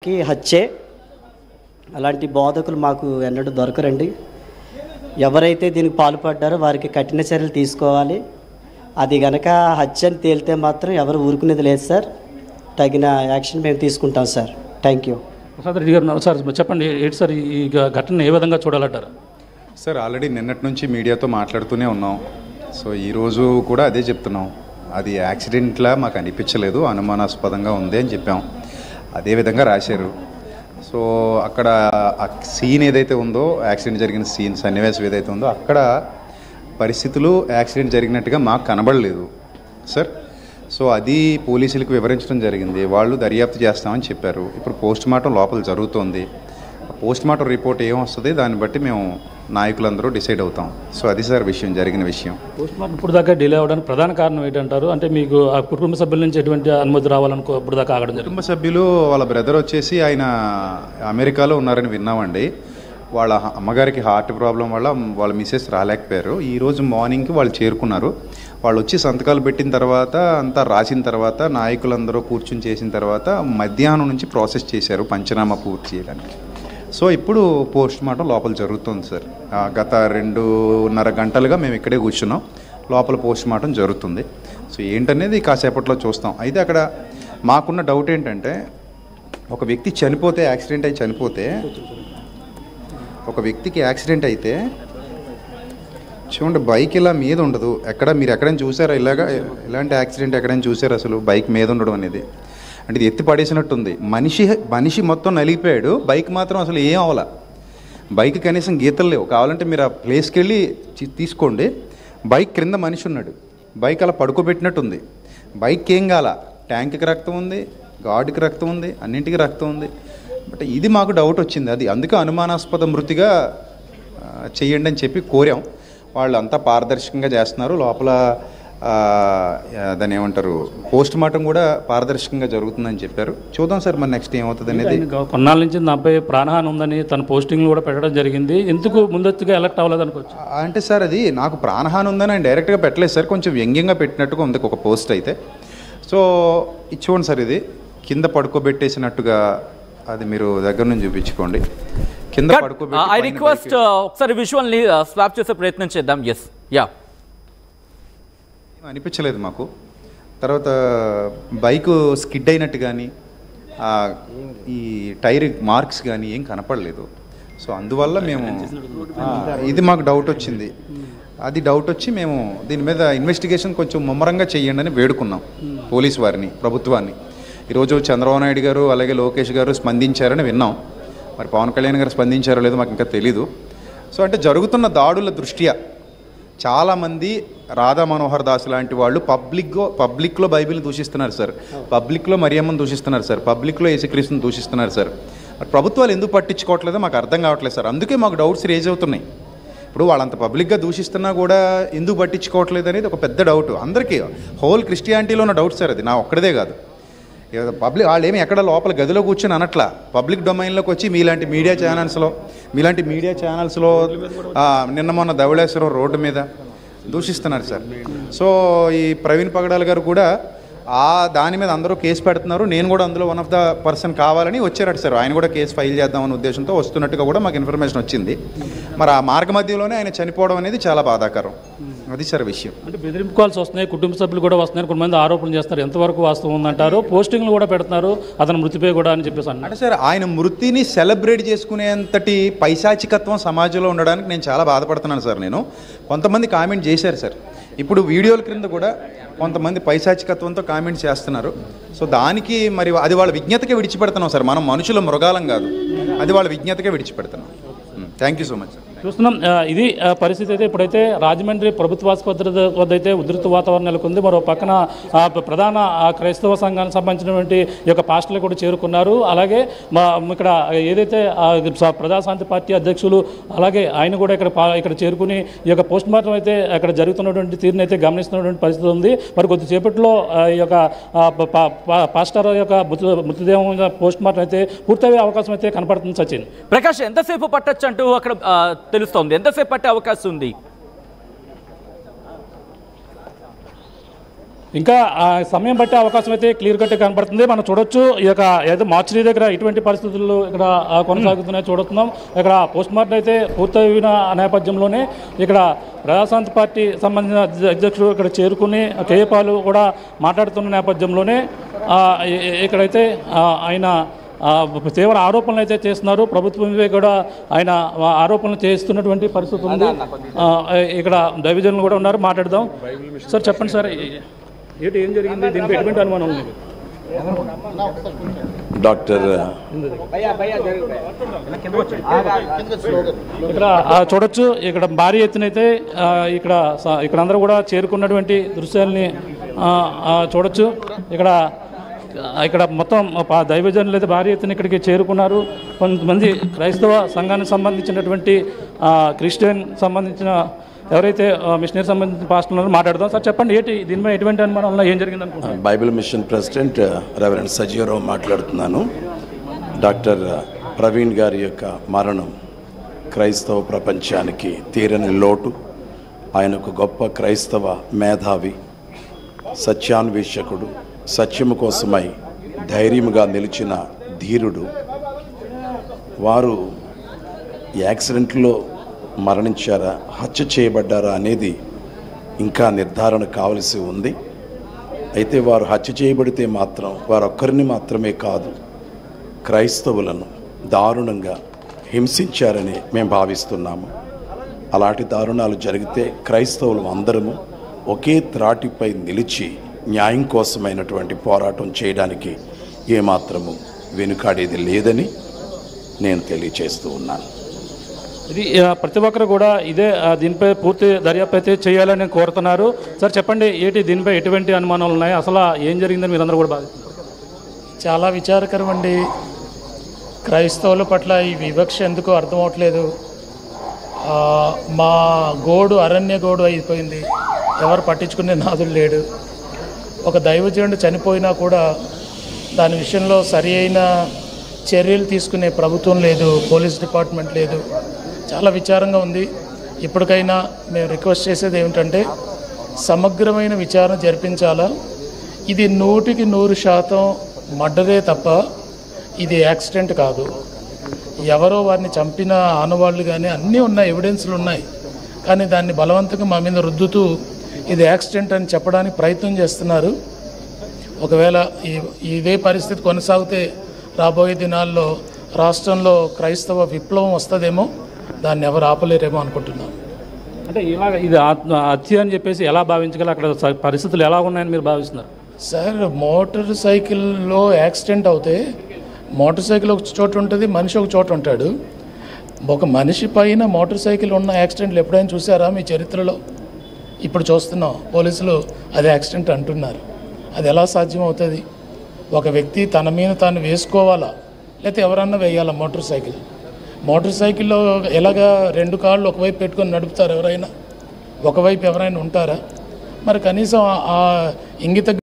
హత్యే. అలాంటి బోధకులు మాకు ఎన్నడూ దొరకరండి. ఎవరైతే దీనికి పాల్పడ్డారో వారికి కఠిన చర్యలు తీసుకోవాలి. అది గనక హత్య అని తేలితే మాత్రం ఎవరు ఊరుకునేది లేదు సార్. తగిన యాక్షన్ మేము తీసుకుంటాం sir. Thank you. Prasad Reddy గారు సార్ చెప్పండి, ఏంటి సార్ ఈ ఘటన ఏ విధంగా చూడాలంటారు? సార్ ఆల్రెడీ నిన్నటి నుంచి మీడియాతో మాట్లాడుతూనే ఉన్నాం. సో ఈరోజు కూడా అదే చెప్తున్నాం. అది యాక్సిడెంట్లా మాకు అనిపించలేదు, అనుమానాస్పదంగా ఉంది అని చెప్పాం. అదేవిధంగా రాశారు. సో అక్కడ ఆ సీన్ ఏదైతే ఉందో, యాక్సిడెంట్ జరిగిన సన్నివేశం ఏదైతే ఉందో అక్కడ పరిస్థితులు యాక్సిడెంట్ జరిగినట్టుగా మాకు కనబడలేదు సార్. సో అది పోలీసులకు వివరించడం జరిగింది. వాళ్ళు దర్యాప్తు చేస్తామని చెప్పారు. ఇప్పుడు పోస్ట్మార్టం లోపల జరుగుతోంది. పోస్ట్మార్టం రిపోర్ట్ ఏమొస్తుంది దాన్ని బట్టి మేము నాయకులందరూ డిసైడ్ అవుతాం. సో అది సార్ విషయం, జరిగిన విషయం. పోస్ట్మార్టం ఇప్పుడు దాకా డిలే అవ్వడానికి ప్రధాన కారణం ఏంటంటారు? అంటే మీకు ఆ కుటుంబ సభ్యుల నుంచి ఎటువంటి అనుమతి రావాలనుకో ఇప్పుడు దాకా ఆగడం జరిగింది? కుటుంబ సభ్యులు వాళ్ళ బ్రదర్ వచ్చేసి ఆయన అమెరికాలో ఉన్నారని విన్నామండి. వాళ్ళ అమ్మగారికి హార్ట్ ప్రాబ్లం వల్ల వాళ్ళ మిసెస్ రాలేకపోయారు. ఈరోజు మార్నింగ్కి వాళ్ళు చేరుకున్నారు. వాళ్ళు వచ్చి సంతకాలు పెట్టిన తర్వాత అంతా రాసిన తర్వాత నాయకులందరూ కూర్చుని చేసిన తర్వాత మధ్యాహ్నం నుంచి ప్రాసెస్ చేశారు పంచనామా పూర్తి చేయడానికి. సో ఇప్పుడు పోస్ట్మార్టం లోపల జరుగుతుంది సార్. గత 2.5 గంటలుగా మేము ఇక్కడే కూర్చున్నాం. లోపల పోస్ట్మార్టం జరుగుతుంది. సో ఏంటనేది కాసేపట్లో చూస్తాం. అయితే అక్కడ మాకున్న డౌట్ ఏంటంటే, ఒక వ్యక్తి చనిపోతే, యాక్సిడెంట్ అయి చనిపోతే, ఒక వ్యక్తికి యాక్సిడెంట్ అయితే చూడండి, బైక్ ఇలా మీద ఉండదు. మీరు ఎక్కడైనా చూసారా ఇలాంటి యాక్సిడెంట్ ఎక్కడైనా చూసారు అసలు? బైక్ మీద ఉండడం అనేది అంటే ఇది ఎత్తి పడేసినట్టుంది. మనిషి మొత్తం నలిగిపోయాడు, బైక్ మాత్రం అసలు ఏం అవ్వాల. బైక్ కనీసం గీతలు లేవు. కావాలంటే మీరు ఆ ప్లేస్కి వెళ్ళి తీసుకోండి. బైక్ క్రింద మనిషి ఉన్నాడు, బైక్ అలా పడుకోబెట్టినట్టుంది. బైక్ ఏం కాల, ట్యాంక్కి రక్తం ఉంది, గాడికి రక్తం ఉంది, అన్నింటికి రక్తం ఉంది. బట్ ఇది మాకు డౌట్ వచ్చింది. అది అందుకే అనుమానాస్పద మృతిగా చెయ్యండి అని చెప్పి కోరాం. వాళ్ళు అంతా పారదర్శకంగా చేస్తున్నారు. లోపల దాన్ని ఏమంటారు, పోస్ట్ మార్టం కూడా పారదర్శకంగా జరుగుతుందని చెప్పారు. చూద్దాం సార్ మరి నెక్స్ట్ ఏమవుతుంది అనేది. కొన్నాళ్ళ నుంచి నా అబ్బాయి ప్రాణహాని ఉందని తన పోస్టింగ్లు కూడా పెట్టడం జరిగింది. ఎందుకు ముందస్తుగా ఎలక్ట్ అవ్వలేదు అనుకోవచ్చు? అంటే సార్ అది నాకు ప్రాణహాని ఉందని ఆయన డైరెక్ట్గా పెట్టలేదు సార్, కొంచెం వ్యంగ్యంగా పెట్టినట్టుగా ఉంది ఒక పోస్ట్ అయితే. సో ఇది చూడండి సార్, ఇది కింద పడుకోబెట్టేసినట్టుగా, అది మీరు దగ్గర నుంచి చూపించుకోండి. కింద పడుకోబెట్టి ఐ రిక్వెస్ట్ ఒకసారి విజువల్ని స్వాప్ చేసే ప్రయత్నం చేద్దాం. ఎస్ యా అనిపించలేదు మాకు. తర్వాత బైకు స్కిడ్ అయినట్టు కానీ ఈ టైర్ మార్క్స్ కానీ ఏం కనపడలేదు. సో అందువల్ల మేము ఇది మాకు డౌట్ వచ్చింది. అది డౌట్ వచ్చి మేము దీని మీద ఇన్వెస్టిగేషన్ కొంచెం ముమ్మరంగా చేయండి అని వేడుకున్నాం పోలీసు వారిని, ప్రభుత్వాన్ని. ఈరోజు చంద్రబాబు నాయుడు గారు అలాగే లోకేష్ గారు స్పందించారని విన్నాం. మరి పవన్ కళ్యాణ్ గారు స్పందించారో లేదో మాకు ఇంకా తెలీదు. సో అంటే జరుగుతున్న దాడుల దృష్ట్యా చాలామంది రాధా మనోహర్ దాస్ లాంటి వాళ్ళు పబ్లిక్లో బైబిల్ని దూషిస్తున్నారు సార్, పబ్లిక్లో మరియమ్మను దూషిస్తున్నారు సార్, పబ్లిక్లో యేసుక్రీస్తుని దూషిస్తున్నారు సార్. మరి ప్రభుత్వాలు ఎందుకు పట్టించుకోవట్లేదో మాకు అర్థం కావట్లేదు సార్. అందుకే మాకు డౌట్స్ రేజ్ అవుతున్నాయి. ఇప్పుడు వాళ్ళంత పబ్లిక్గా దూషిస్తున్నా కూడా ఎందుకు పట్టించుకోవట్లేదు అనేది ఒక పెద్ద డౌట్ అందరికీ, హోల్ క్రిస్టియానిటీలో ఉన్న డౌట్ సార్. అది నా ఒక్కడే కాదు. వాళ్ళు ఏమి ఎక్కడ లోపల గదిలో కూర్చొని అనట్లా, పబ్లిక్ డొమైన్లోకి వచ్చి మీలాంటి మీడియా ఛానల్స్లో నిన్న మొన్న ధవళేశ్వరం రోడ్డు మీద దూషిస్తున్నారు సార్. సో ఈ ప్రవీణ్ పగడాల్ గారు కూడా దాని మీద అందరూ కేసు పెడుతున్నారు. నేను కూడా అందులో వన్ ఆఫ్ ద పర్సన్ కావాలని వచ్చారట సార్. ఆయన కూడా కేసు ఫైల్ చేద్దామనే ఉద్దేశంతో వస్తున్నట్టుగా కూడా మాకు ఇన్ఫర్మేషన్ వచ్చింది. మరి ఆ మార్గ మధ్యలోనే ఆయన చనిపోవడం అనేది చాలా బాధాకరం. అది సార్ విషయం. అంటే బెదిరింపు కాల్స్ వస్తున్నాయి, కుటుంబ సభ్యులు కూడా వస్తున్నారు, కొంతమంది ఆరోపణలు చేస్తున్నారు. ఎంతవరకు వాస్తవం ఉందంటారు? పోస్టింగ్లు కూడా పెడుతున్నారు అతను మృతిపై కూడా అని చెప్పేసి అంటే సార్ ఆయన మృతిని సెలబ్రేట్ చేసుకునేంతటి పైశాచికత్వం సమాజంలో ఉండడానికి నేను చాలా బాధపడుతున్నాను సార్. నేను కొంతమంది కామెంట్ చేశారు సార్, ఇప్పుడు వీడియోల క్రింద కూడా కొంతమంది పైశాచికత్వంతో కామెంట్స్ చేస్తున్నారు. సో దానికి మరి అది వాళ్ళ విజ్ఞతకే విడిచిపెడుతున్నాం సార్. మనం మనుషుల మృగాలం కాదు, అది వాళ్ళ విజ్ఞతకే విడిచిపెడుతున్నాం. Thank you so much sir. చూస్తున్నాం, ఇది పరిస్థితి అయితే ఇప్పుడైతే రాజమండ్రి ప్రభుత్వ ఆసుపత్రి వద్ద అయితే ఉధృత వాతావరణం నెలకొంది. మరో పక్కన ప్రధాన క్రైస్తవ సంఘానికి సంబంధించినటువంటి ఈ యొక్క పాస్టర్లు కూడా చేరుకున్నారు. అలాగే ఇక్కడ ఏదైతే ప్రజాశాంతి పార్టీ అధ్యక్షులు అలాగే ఆయన కూడా ఇక్కడ చేరుకుని ఈ యొక్క పోస్ట్ మార్టం అయితే అక్కడ జరుగుతున్నటువంటి తీరుని అయితే గమనిస్తున్నటువంటి పరిస్థితి ఉంది. మరి కొద్దిసేపట్లో ఈ యొక్క పాస్టర్ యొక్క మృతదేహం పోస్ట్ మార్టం అయితే పూర్తయ్యే అవకాశం అయితే కనపడుతుంది. సచిన్, ప్రకాష్, ఎంతసేపు పట్టొచ్చు అంటూ అక్కడ తెలుస్తోంది? ఎంతసేపు పట్టే అవకాశం ఉంది? ఇంకా సమయం బట్టి అవకాశం అయితే క్లియర్ కట్ కనబడుతుంది. మనం చూడొచ్చు ఈ యొక్క ఏదో మార్చిరీ దగ్గర ఇటువంటి పరిస్థితుల్లో ఇక్కడ కొనసాగుతున్నాయి చూడుతున్నాం. ఇక్కడ పోస్ట్ మార్టం అయితే పూర్తయిన నేపథ్యంలోనే ఇక్కడ ప్రజాశాంతి పార్టీ సంబంధించిన అధ్యక్షుడు ఇక్కడ చేరుకుని కేఏపాలు కూడా మాట్లాడుతున్న నేపథ్యంలోనే ఇక్కడైతే ఆయన తీవ్ర ఆరోపణలు అయితే చేస్తున్నారు. ప్రభుత్వమే కూడా ఆయన ఆరోపణలు చేస్తున్నటువంటి పరిస్థితి ఉంది. ఇక్కడ డైవిజన్లు కూడా ఉన్నారు, మాట్లాడదాం. సార్ చెప్పండి సార్, ఏం జరిగింది, దీనికి ఎటువంటి అనుమానం ఉంది? డాక్టర్ ఇక్కడ చూడొచ్చు, ఇక్కడ భారీ ఎత్తున అయితే ఇక్కడ అందరూ కూడా చేరుకున్నటువంటి దృశ్యాలని చూడొచ్చు. ఇక్కడ మొత్తం దైవజనులు అయితే భారీ ఎత్తున ఇక్కడికి చేరుకున్నారు. కొంతమంది క్రైస్తవ సంఘానికి సంబంధించినటువంటి క్రిస్టియన్ సంబంధించిన ఎవరైతే మిషనరీ సంబంధించిన పాస్టర్లు మాట్లాడదాం. సార్ చెప్పండి, దీనిపై ఎటువంటి అనుమానం ఏం జరిగింది అనుకుంటున్నారు? Bible mission president reverend Sajeevarao మాట్లాడుతున్నాను. డాక్టర్ ప్రవీణ్ గారి యొక్క మరణం క్రైస్తవ ప్రపంచానికి తీరని లోటు. ఆయన ఒక గొప్ప క్రైస్తవ మేధావి, సత్యాన్వేషకుడు, సత్యము కోసమై ధైర్యముగా నిలిచిన ధీరుడు. వారు యాక్సిడెంట్లో మరణించారా, హత్య చేయబడ్డారా అనేది ఇంకా నిర్ధారణ కావలసి ఉంది. అయితే వారు హత్య చేయబడితే మాత్రం వారొక్కరిని మాత్రమే కాదు, క్రైస్తవులను దారుణంగా హింసించారని మేము భావిస్తున్నాము. అలాంటి దారుణాలు జరిగితే క్రైస్తవులు అందరము ఒకే త్రాటిపై నిలిచి న్యాయం కోసమైనటువంటి పోరాటం చేయడానికి ఏమాత్రము వెనుకాడేది లేదని నేను తెలియచేస్తూ ఉన్నాను. ఇది ప్రతి ఒక్కరు కూడా ఇదే దీనిపై పూర్తి దర్యాప్తు అయితే చేయాలని కోరుతున్నారు. సార్ చెప్పండి, దీనిపై ఎటువంటి అనుమానాలు ఉన్నాయి, అసలు ఏం జరిగిందని మీరందరూ కూడా భావిస్తున్నారు? చాలా విచారకరం అండి. క్రైస్తవుల పట్ల ఈ వివక్ష ఎందుకో అర్థం అవట్లేదు. మా గోడు అరణ్య గోడు అయిపోయింది, ఎవరు పట్టించుకునే నాదుడు లేడు. ఒక దైవజనుడు చనిపోయినా కూడా దాని విషయంలో సరి అయిన చర్యలు తీసుకునే ప్రభుత్వం లేదు, పోలీస్ డిపార్ట్మెంట్ లేదు. చాలా విచారంగా ఉంది. ఇప్పటికైనా మేము రిక్వెస్ట్ చేసేది ఏమిటంటే సమగ్రమైన విచారణ జరిపించాలా. ఇది 100% మర్డరే తప్ప ఇది యాక్సిడెంట్ కాదు. ఎవరో వారిని చంపిన ఆనవాళ్ళు కానీ అన్నీ ఉన్నాయి, ఎవిడెన్స్లు ఉన్నాయి. కానీ దాన్ని బలవంతంగా మా మీద రుద్దుతూ ఇది యాక్సిడెంట్ అని చెప్పడానికి ప్రయత్నం చేస్తున్నారు. ఒకవేళ ఇదే పరిస్థితి కొనసాగితే రాబోయే దినాల్లో రాష్ట్రంలో క్రైస్తవ విప్లవం వస్తుందేమో, దాన్ని ఎవరు ఆపలేరేమో అనుకుంటున్నాను. అంటే ఇది హత్య అని చెప్పేసి ఎలా భావించగల, అక్కడ పరిస్థితులు ఎలా ఉన్నాయని మీరు భావిస్తున్నారు? సార్, మోటార్ సైకిల్లో యాక్సిడెంట్ అవుతే మోటార్ సైకిల్ ఒక చోట ఉంటుంది, మనిషి ఒక చోట ఉంటాడు. ఒక మనిషి పైన మోటార్ సైకిల్ ఉన్న యాక్సిడెంట్లు ఎప్పుడైనా చూసారా మీ చరిత్రలో? ఇప్పుడు చూస్తున్నాం, పోలీసులు అది యాక్సిడెంట్ అంటున్నారు. అది ఎలా సాధ్యం అవుతుంది? ఒక వ్యక్తి తన మీద తాను వేసుకోవాలా, లేకపోతే ఎవరన్నా వేయాలా? మోటార్ సైకిల్లో ఎలాగా 2 కాళ్ళు ఒకవైపు పెట్టుకొని నడుపుతారు ఎవరైనా? ఒకవైపు ఎవరైనా ఉంటారా? మరి కనీసం ఆ ఇంగిత